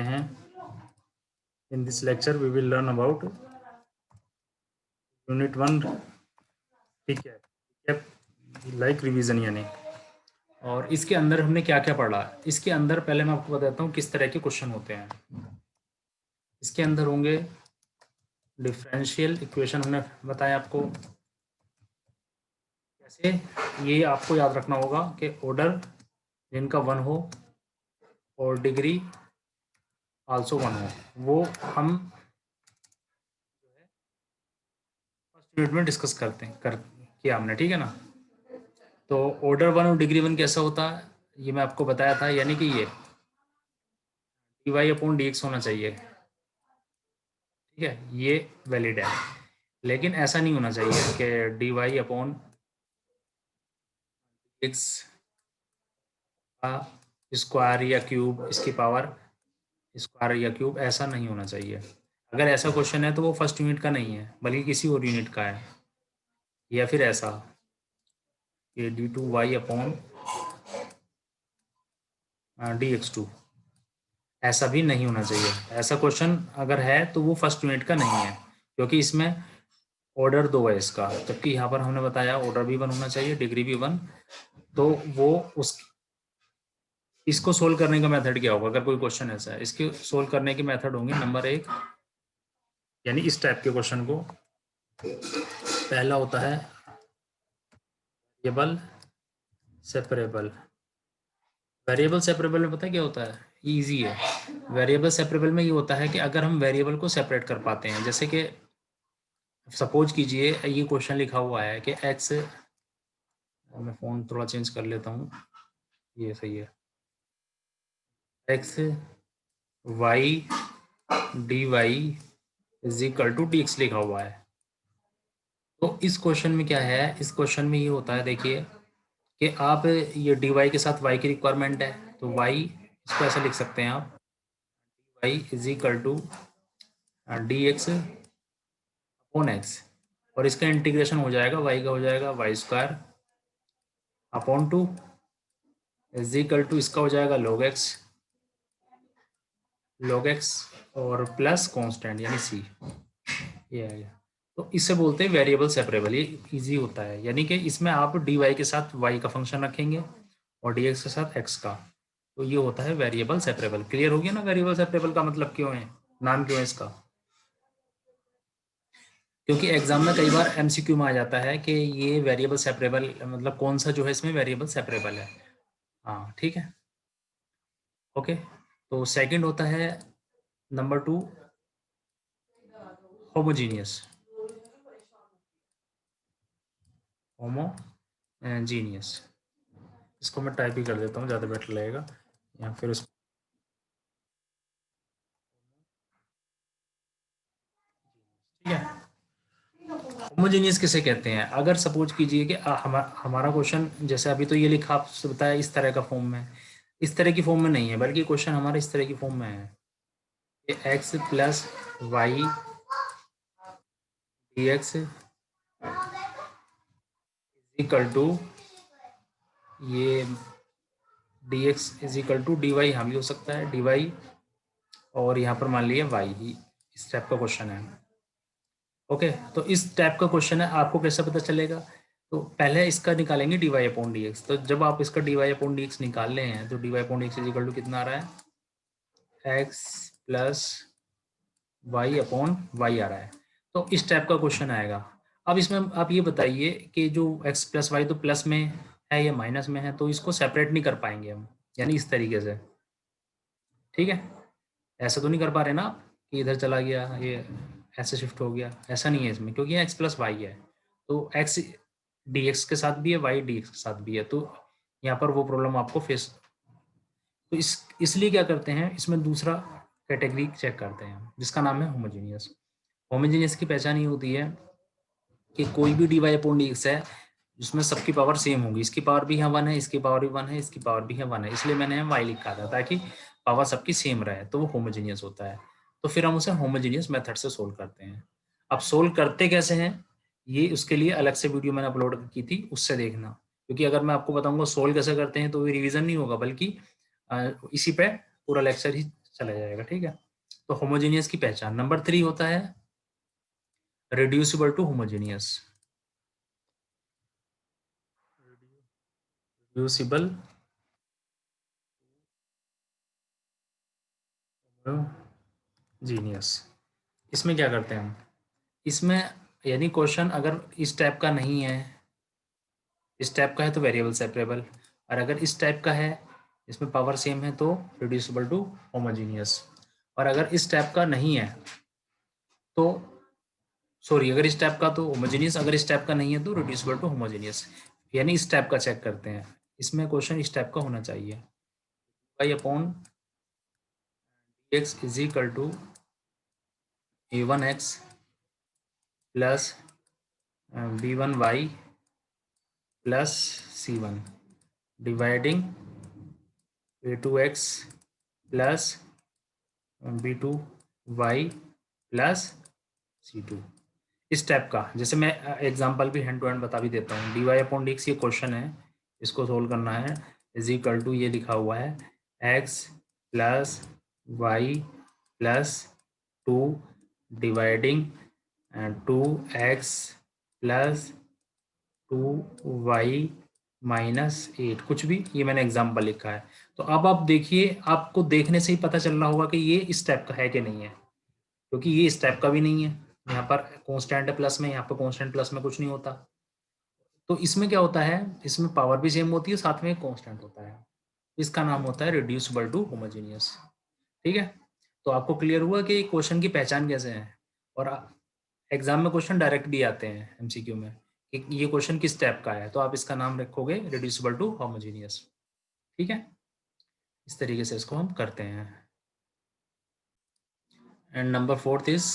हैं in this lecture we will learn about unit 1। ठीक है, लाइक रिवीजन यानी। और इसके अंदर हमने क्या क्या पढ़ा, इसके अंदर पहले मैं आपको बताता हूँ किस तरह के क्वेश्चन होते हैं। इसके अंदर होंगे डिफरेंशियल इक्वेशन, हमने बताया आपको कैसे। ये आपको याद रखना होगा कि ऑर्डर जिनका 1 हो और डिग्री आल्सो 1 हो, वो हम फर्स्ट यूनिट में डिस्कस करते हैं किया हमने, ठीक है ना। तो ऑर्डर 1 और डिग्री 1 कैसा होता है ये मैं आपको बताया था, यानी कि ये dy/dx होना चाहिए, ठीक है, ये वैलिड है। लेकिन ऐसा नहीं होना चाहिए कि dy/x का स्क्वायर या क्यूब, इसकी पावर स्क्वायर या क्यूब, ऐसा नहीं होना चाहिए। अगर ऐसा क्वेश्चन है तो वो फर्स्ट यूनिट का नहीं है बल्कि किसी और यूनिट का है। या फिर ऐसा कि d2y/dx2, ऐसा भी नहीं होना चाहिए। ऐसा क्वेश्चन अगर है तो वो फर्स्ट यूनिट का नहीं है, क्योंकि इसमें ऑर्डर 2 है इसका, जबकि यहाँ पर हमने बताया ऑर्डर भी 1 होना चाहिए, डिग्री भी 1। तो वो उस इसको सोल्व करने का मेथड क्या होगा, अगर कोई क्वेश्चन ऐसा है, इसके सोल्व करने के मेथड होंगे नंबर 1, यानी इस टाइप के क्वेश्चन को पहला होता है वेरिएबल सेपरेबल। वेरिएबल सेपरेबल में पता है क्या होता है, इजी है। वेरिएबल सेपरेबल में ये होता है कि अगर हम वेरिएबल को सेपरेट कर पाते हैं, जैसे कि सपोज कीजिए ये क्वेश्चन लिखा हुआ है कि x, मैं फ़ोन थोड़ा चेंज कर लेता हूँ, ये सही है, x y dy is equal to dx लिखा हुआ है। तो इस क्वेश्चन में क्या है, इस क्वेश्चन में ये होता है, देखिए कि आप ये dy के साथ y की रिक्वायरमेंट है, तो y इसको ऐसा लिख सकते हैं आप, y is equal to dx upon x, और इसका इंटीग्रेशन हो जाएगा, y का हो जाएगा y² upon 2 is equal to, इसका हो जाएगा log x और प्लस कांस्टेंट यानी c, ये है। तो इससे बोलते हैं वेरिएबल सेपरेबल। ये इजी होता है, यानी कि इसमें आप dy के साथ y का फंक्शन रखेंगे और dx के साथ x का, तो ये होता है वेरिएबल सेपरेबल। क्लियर हो गया ना, वेरिएबल सेपरेबल का मतलब क्यों है, नाम क्यों है इसका। क्योंकि एग्जाम में कई बार एमसीक्यू में आ जाता है कि ये वेरिएबल सेपरेबल मतलब कौन सा जो है इसमें वेरिएबल सेपरेबल है। हाँ ठीक है, ओके। तो सेकंड होता है नंबर 2 होमोजीनियस। होमोजीनियस, इसको मैं टाइप ही कर देता हूँ, ज़्यादा बेटर लगेगा, या फिर उस ठीक है। होमोजीनियस किसे कहते हैं, अगर सपोज कीजिए कि हमारा क्वेश्चन जैसे अभी तो ये लिखा आपसे बताया इस तरह का फॉर्म में, इस तरह की फॉर्म में नहीं है, बल्कि क्वेश्चन हमारा इस तरह की फॉर्म में है कि x plus y d x equal to, ये d x is equal to d y, हाँ भी हो सकता है डी वाई, और यहाँ पर मान लिया वाई, इस टाइप का क्वेश्चन है। ओके, तो इस टाइप का क्वेश्चन है, आपको कैसे पता चलेगा, तो पहले इसका निकालेंगे d y upon d x. तो जब आप इसका d y upon d x निकाल रहे हैं तो d y upon d x is equal to कितना आ रहा है, x plus y upon y आ रहा है। तो इस टाइप का क्वेश्चन आएगा। अब इसमें आप ये बताइए कि जो एक्स प्लस वाई तो प्लस में है या माइनस में है, तो इसको सेपरेट नहीं कर पाएंगे हम, यानी इस तरीके से, ठीक है। ऐसा तो नहीं कर पा रहे ना आप कि इधर चला गया ये ऐसे शिफ्ट हो गया, ऐसा नहीं है इसमें, क्योंकि ये एक्स प्लस वाई है, तो एक्स डी एक्स के साथ भी है, वाई डी एक्स के साथ भी है, तो यहाँ पर वो प्रॉब्लम आपको फेस, तो इसलिए क्या करते हैं, इसमें दूसरा कैटेगरी चेक करते हैं जिसका नाम है होमोजीनियस। होमोजीनियस की पहचान ये होती है कि कोई भी d y upon d x है जिसमें सबकी पावर सेम होगी, इसकी पावर भी है 1 है, इसकी पावर भी 1 है, इसकी पावर भी है 1 है, इसलिए मैंने y लिखा था ताकि पावर सबकी सेम रहे, तो वो होमोजीनियस होता है। तो फिर हम उसे होमोजीनियस मेथड से सोल्व करते हैं। अब सोल्व करते कैसे हैं, ये उसके लिए अलग से वीडियो मैंने अपलोड की थी, उससे देखना, क्योंकि अगर मैं आपको बताऊंगा सोल्व कैसे करते हैं तो ये रिविजन नहीं होगा, बल्कि इसी पे पूरा लेक्चर ही चला जाएगा, ठीक है। तो होमोजेनियस की पहचान। नंबर 3 होता है reducible to homogeneous. Reducible genius. इसमें क्या करते हैं हम, इसमें यानी क्वेश्चन अगर इस टाइप का नहीं है, इस टाइप का है तो वेरिएबल सेपरेबल, और अगर इस टाइप का है इसमें पावर सेम है तो रिड्यूसिबल टू होमोजीनियस, और अगर इस टाइप का नहीं है तो सॉरी, अगर इस टाइप का तो होमोजीनियस, अगर इस टाइप का नहीं है तो रिड्यूसिबल टू होमोजीनियस। यानी इस टाइप का चेक करते हैं, इसमें क्वेश्चन इस टाइप का होना चाहिए। y upon x is equal to a1x plus b1y plus c1 dividing a2x plus b2y plus c2। इस टाइप का, जैसे मैं एग्जांपल भी हैंड टू हैंड बता भी देता हूँ। dy अपॉन dx ये क्वेश्चन है, इसको सोल्व करना है। इज इक्वल टू ये लिखा हुआ है x plus y plus 2 dividing 2x plus 2y minus 8, कुछ भी, ये मैंने एग्जाम्पल लिखा है। तो अब आप देखिए, आपको देखने से ही पता चल रहा होगा कि ये इस टाइप का है कि नहीं है, क्योंकि ये इस टाइप का भी नहीं है। यहाँ पर कांस्टेंट है प्लस में, यहाँ पर कांस्टेंट प्लस में कुछ नहीं होता। तो इसमें क्या होता है, इसमें पावर भी सेम होती है, साथ में कांस्टेंट होता है। इसका नाम होता है रिड्यूसिबल टू होमोजेनियस। ठीक है, तो आपको क्लियर हुआ कि क्वेश्चन की पहचान कैसे है। और एग्जाम में क्वेश्चन डायरेक्ट भी आते हैं एमसीक्यू में कि ये क्वेश्चन किस टाइप का है, तो आप इसका नाम रखोगे रिड्यूसिबल टू होमोजेनियस। ठीक है, इस तरीके से इसको हम करते हैं। And number 4 is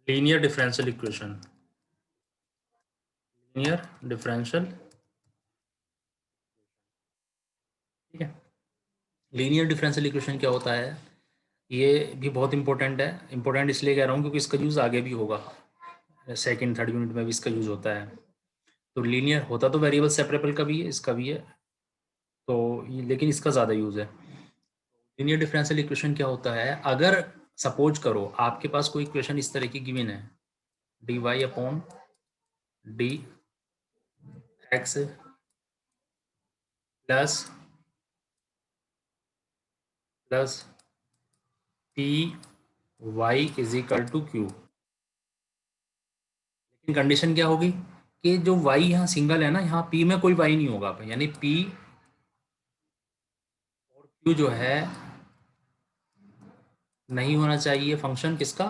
linear differential equation. Linear differential, ठीक है। लीनियर डिफरेंशियल इक्वेशन क्या होता है, ये भी बहुत इंपॉर्टेंट है। इंपॉर्टेंट इसलिए कह रहा हूँ क्योंकि इसका यूज़ आगे भी होगा, सेकंड थर्ड यूनिट में भी इसका यूज़ होता है। तो लीनियर होता तो वेरिएबल सेपरेबल का भी है, इसका भी है, तो लेकिन इसका ज़्यादा यूज़ है। लीनियर डिफरेंशियल इक्वेशन क्या होता है, अगर सपोज करो आपके पास कोई इक्वेशन इस तरह की गिवन है, d y upon d x plus plus p y is equal to q. लेकिन कंडीशन क्या होगी कि जो y यहाँ सिंगल है ना, यहाँ p में कोई y नहीं होगा, यानी p और q जो है नहीं होना चाहिए फंक्शन किसका,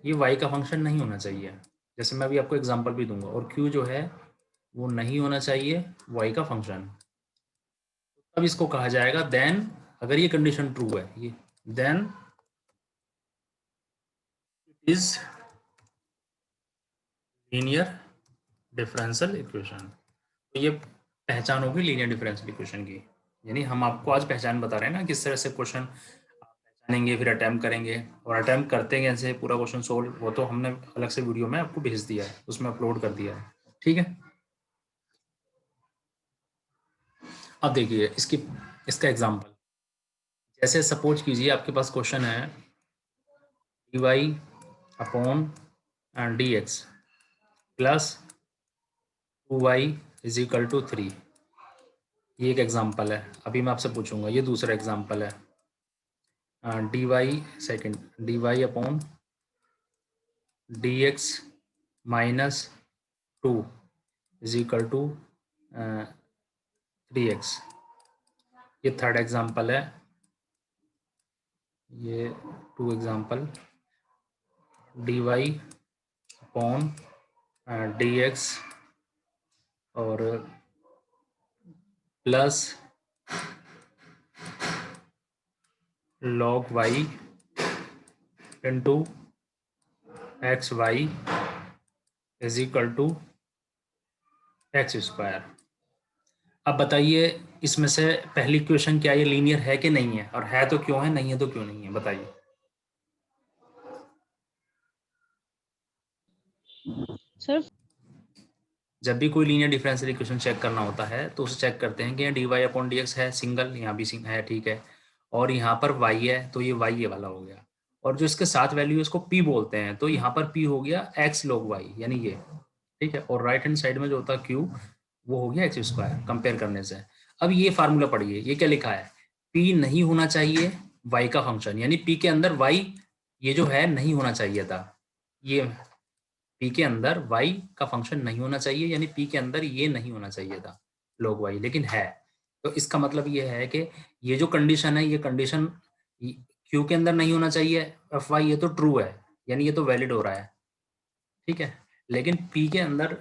ये y का फंक्शन नहीं होना चाहिए। जैसे मैं अभी आपको एग्जांपल भी दूंगा, और q जो है वो नहीं होना चाहिए y का फंक्शन। तब इसको कहा जाएगा देन, अगर ये कंडीशन ट्रू है, ये then is linear differential equation. तो ये पहचान होगी लीनियर डिफरेंशियल इक्वेशन की। यानी हम आपको आज पहचान बता रहे हैं ना, किस तरह से क्वेश्चन पहचानेंगे, फिर अटैम्प्ट करेंगे, और अटैम्प्ट करते हैं कैसे पूरा क्वेश्चन सोल्व, वो तो हमने अलग से वीडियो में आपको भेज दिया है, उसमें अपलोड कर दिया है। ठीक है, अब देखिए इसका एग्जाम्पल। जैसे सपोज कीजिए आपके पास क्वेश्चन है d y upon d x plus 2y is equal to 3। ये एक एग्जाम्पल है, अभी मैं आपसे पूछूंगा। ये दूसरा एग्जाम्पल है, d y second, d y upon d x minus 2 is equal to 3x। ये थर्ड एग्जाम्पल है, ये 2 example, d y upon d x और plus log y into x y is equal to x square. अब बताइए इसमें से पहली question क्या ये लीनियर है कि नहीं है, और है तो क्यों है, नहीं है तो क्यों नहीं है, बताइए। सर जब भी कोई लीनियर डिफरेंशियल इक्वेशन चेक करना होता है तो उसे चेक करते हैं कि यहाँ d y upon d x है सिंगल, यहाँ भी है, ठीक है, और यहाँ पर वाई है तो ये वाई ये वाला हो गया, और जो इसके साथ वैल्यू है इसको पी बोलते हैं, तो यहाँ पर पी हो गया एक्स log वाई यानी ये, ठीक है, और राइट हैंड साइड में जो होता है क्यू वो हो गया एक्स स्क्वायर कंपेयर करने से। अब ये फार्मूला पढ़िए, ये क्या लिखा है, पी नहीं होना चाहिए वाई का फंक्शन, यानी पी के अंदर वाई ये जो है नहीं होना चाहिए था, ये पी के अंदर y का फंक्शन नहीं होना चाहिए, यानी पी के अंदर ये नहीं होना चाहिए था log y, लेकिन है। तो इसका मतलब ये है कि ये जो कंडीशन है, ये कंडीशन q के अंदर नहीं होना चाहिए एफ वाई, ये तो ट्रू है, यानी ये तो वैलिड हो रहा है, ठीक है, लेकिन p के अंदर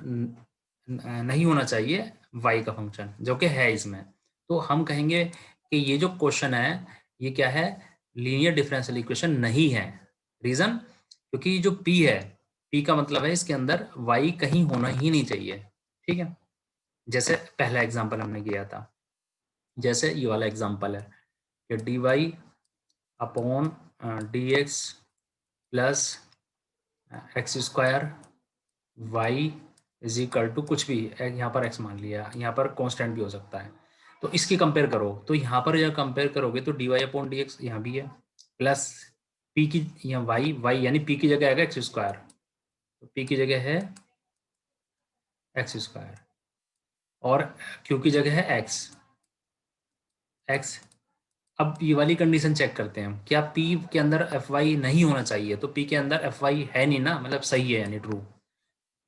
नहीं होना चाहिए y का फंक्शन जो कि है इसमें। तो हम कहेंगे कि ये जो क्वेश्चन है ये क्या है, लीनियर डिफरेंशियल इक्वेशन नहीं है। रीजन, क्योंकि जो p है, p का मतलब है इसके अंदर y कहीं होना ही नहीं चाहिए, ठीक है। जैसे पहला एग्जांपल हमने किया था, जैसे ये वाला एग्जांपल है कि d y upon d x plus x square y is equal to कुछ भी, यहाँ पर x मान लिया, यहाँ पर कांस्टेंट भी हो सकता है, तो इसकी कंपेयर करो, तो यहाँ पर जब कंपेयर करोगे तो d y upon d x यहाँ भी है, प्लस p की यहाँ y यानी p की जगह आएगा एक्स स्क्वायर, तो p की जगह है एक्स स्क्वायर, और q की जगह है x। अब ये वाली कंडीशन चेक करते हैं हम, क्या p के अंदर एफ वाई नहीं होना चाहिए, तो p के अंदर एफ वाई है नहीं ना, मतलब सही है यानी ट्रू।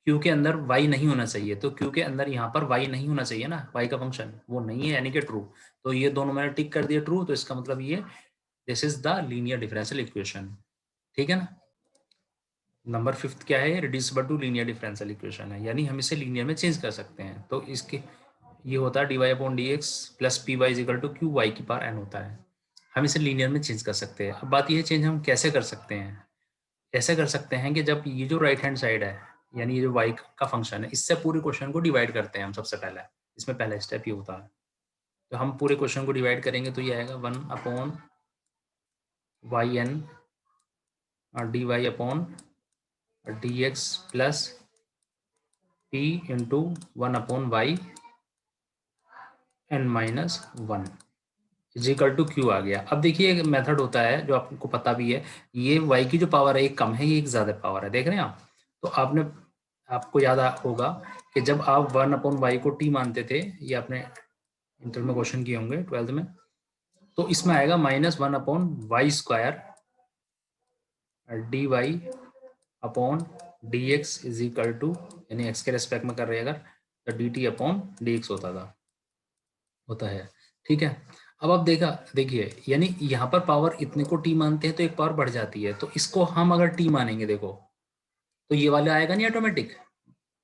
q के अंदर y नहीं होना चाहिए, तो q के अंदर यहाँ पर y नहीं होना चाहिए ना, y का फंक्शन वो नहीं है यानी कि ट्रू। तो ये दोनों मैंने टिक कर दिया ट्रू, तो इसका मतलब ये this is the linear differential equation, ठीक है ना। नंबर 5 क्या है, reducible to linear differential equation है, यानी हम इसे लीनियर में चेंज कर सकते हैं। तो इसके ये होता है d y upon d x plus p y is equal to q y की पावर एन होता है, हम इसे लीनियर में चेंज कर सकते हैं। अब बात यह चेंज हम कैसे कर सकते हैं, ऐसे कर सकते हैं कि जब ये जो राइट हैंड साइड है यानी ये जो y का फंक्शन है, इससे पूरे क्वेश्चन को डिवाइड करते हैं हम सबसे पहले, इसमें पहला स्टेप ये होता है। तो हम पूरे क्वेश्चन को डिवाइड करेंगे तो ये आएगा 1 upon y n d y upon d x plus p into 1 upon y n minus 1 is equal to q आ गया। अब देखिए एक मेथड होता है जो आपको पता भी है, ये y की जो पावर है एक कम है, ये एक ज़्यादा पावर है, देख रहे हैं आप। तो आपको याद होगा कि जब आप 1 अपॉन वाई को t मानते थे, ये आपने इंटर में क्वेश्चन किए होंगे 12th में, तो इसमें आएगा -1 upon y square d y upon d x is equal to, यानी एक्स के रेस्पेक्ट में कर रहे हैं अगर, तो d t upon d x होता है, ठीक है। अब आप देखिए यानी यहाँ पर पावर इतने को टी मानते हैं तो एक पावर बढ़ जाती है, तो इसको हम अगर टी मानेंगे देखो, तो ये वाला आएगा नहीं ऑटोमेटिक,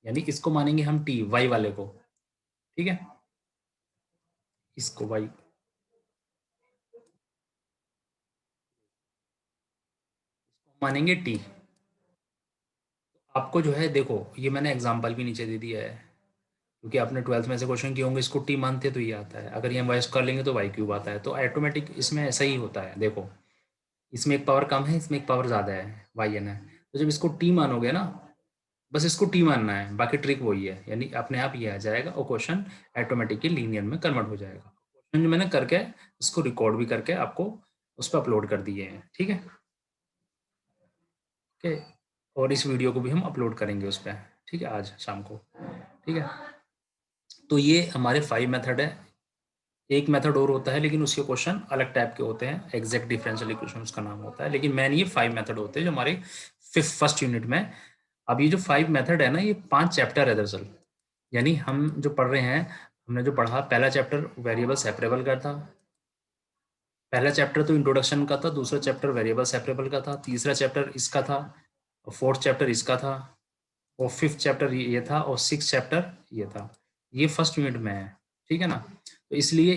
यानी इसको मानेंगे हम टी वाई वाले को, ठीक है, इसको वाई मानेंगे टी। आपको जो है देखो, ये मैंने एग्जांपल भी नीचे दे दिया है, क्योंकि आपने 12th में से क्वेश्चन किए होंगे, इसको टी मानते तो ये आता है, अगर ये हम वाई स्क्वायर लेंगे तो वाई क्यूब आता है, तो ऑटोमेटिक इसमें ऐसा ही होता है। देखो इसमें एक पावर कम है, इसमें एक पावर ज़्यादा है, वाई एन है, तो जब इसको टी मानोगे ना, बस इसको टी मानना है, बाकी ट्रिक वही है, यानी अपने आप ये आ जाएगा और क्वेश्चन ऑटोमेटिकली लीनियर में कन्वर्ट हो जाएगा। क्वेश्चन जो मैंने करके इसको रिकॉर्ड भी करके आपको उस पर अपलोड कर दिए हैं, ठीक है, ओके, और इस वीडियो को भी हम अपलोड करेंगे उस पर, ठीक है, आज शाम को, ठीक है। तो ये हमारे 5 मेथड है, एक मेथड और होता है लेकिन उसके क्वेश्चन अलग टाइप के होते हैं, एग्जैक्ट डिफरेंशियल इक्वेशन उसका नाम होता है, लेकिन मैंने ये 5 मेथड होते हैं जो हमारे फर्स्ट यूनिट में। अब ये जो 5 मेथड है ना, ये 5 चैप्टर है दरअसल, यानी हम जो पढ़ रहे हैं, हमने जो पढ़ा, पहला चैप्टर वेरिएबल सेपरेबल का था, पहला चैप्टर तो इंट्रोडक्शन का था, दूसरा चैप्टर वेरिएबल सेपरेबल का था, तीसरा चैप्टर इसका था, और फोर्थ चैप्टर इसका था, और 5th चैप्टर ये था, और 6th चैप्टर ये था। ये फर्स्ट यूनिट में है, ठीक है ना। तो इसलिए